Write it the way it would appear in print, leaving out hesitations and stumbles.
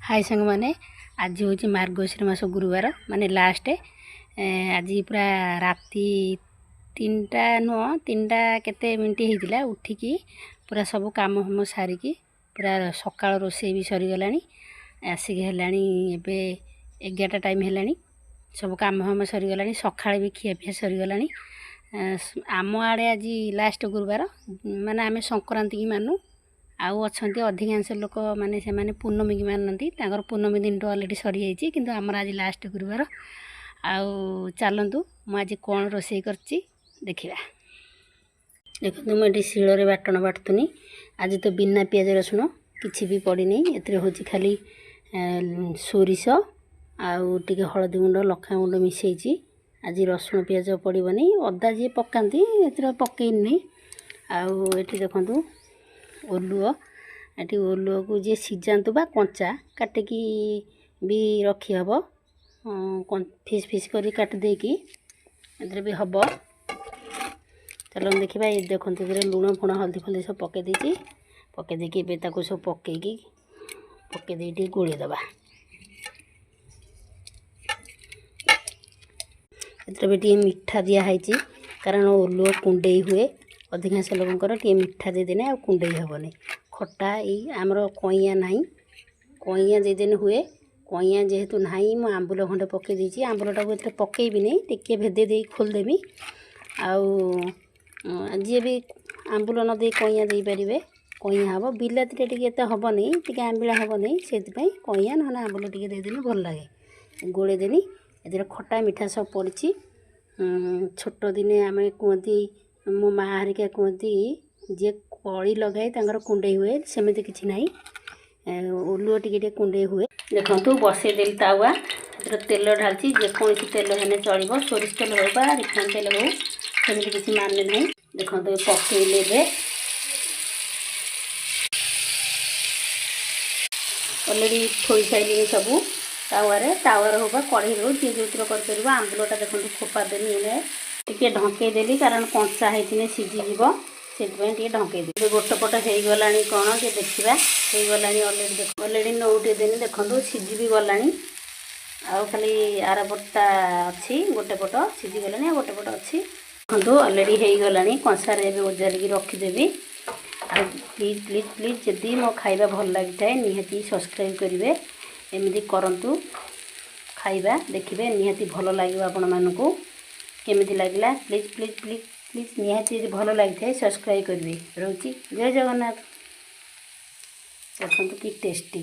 हाय संग माने आज हूँ मार्गशीर मास गुरुवार माने लास्ट आज पूरा राति 3टा नुह 3टा केते मिनट होता उठिकी पूरा सब काम हम सारिकी पूरा सकाल रोषे भी सरीगला आसिक है 11टा टाइम है सब काम हम सरीगला सकाଳେ भी खियापिया सरीगला आम आड़े आज लास्ट गुरुवार माने आम संक्रांति की मानू आउ अच्छा अधिकांश लोक मैंने से पूर्णमी की मानती पूर्णमी दिन तो अलरेडी सरी जाइए किंतु आमर आज लास्ट गुरुवार आउ चलतु मुझे कौन रोषे कर देखा देखो मुझे शिଳରେ बाटण बाटुनी आज तो बिना पियाज रसुण किसी भी पड़नी ए खाली सोरिष आउ टे हलदी गुंड लखा गुंड मिसई आज रसुण पियाज पड़ोनी अदा जी पकाती ए पकईनी आउ ये देखु ओलुओ ये ओलुओ को जी सीझातु बा कंचा काटिकी भी रखी हब फिस फिस कर काट देकी ए भी हम चलो देखा ये देखो लुण फुण हल्दी फल्दी सब पकई देकी सब पकईकी पकई गोलीदबा ए मीठा दिखाई कारण ओलुओ कुंडे हुए अधिकांश लोकंर टे मीठा देदेने आ कुंडे हेनी खटा आमर कईया ना कईया देदेने हुए कईया जेहेतु ना मु आंबुल खंडे पकई देती आंबुलटा को पकईबी नहीं टिके भेदे दे खोलदेवी जी भी आंबुल न दे कईया दे पारे कईया हम बिलाती टे हेनी टे आंबिला हेनी से कईया ना आंबुल टे देदेने भल लगे गोलेदेनी ए खटा मीठा सब पड़ी छोट दिने आम कहती मो माँ हरिका कहती जे कली लगाए कुंडे हुए सेमती किसी ना ओलुओ टे कुंडे हुए देखो बसईदेली तावा तेल ढाली जेकोसी तेल हेने चलो सोरिष तेल हो रिफाइन तेल हो सेमती किसी माने ना देखो पकईले अलरेडी थोई सारे सब तावर हो कढ़ई हो जी जो कर आंबुलटा देखो खोपा देनी टिके ढंकई देली कारण कंचा होती सीझीज से ढंकई दे गोटे पट हो गला कौन टे देखा हो गला अलरेडी नौटे देनी देखो सीझी भी गला आउ खाली आर पटा अच्छी गोटे पट सीझी गला गोटे पट अच्छी देखो अलरेडी हो गला कंसार ओजारिकी रखीदेवी आ प्लीज प्लीज प्लीज जदि मो खाइबा भल लगी है निहाती सब्सक्राइब करेंगे एमती करूँ खाइबा देखिए निहाती भल लगे आपण मानू केमिति लागला प्लीज प्लीज प्लीज प्लीज निहाती भल लगी है सब्सक्राइब करेंगे रोची जय जगन्नाथ देखो कि टेस्टी।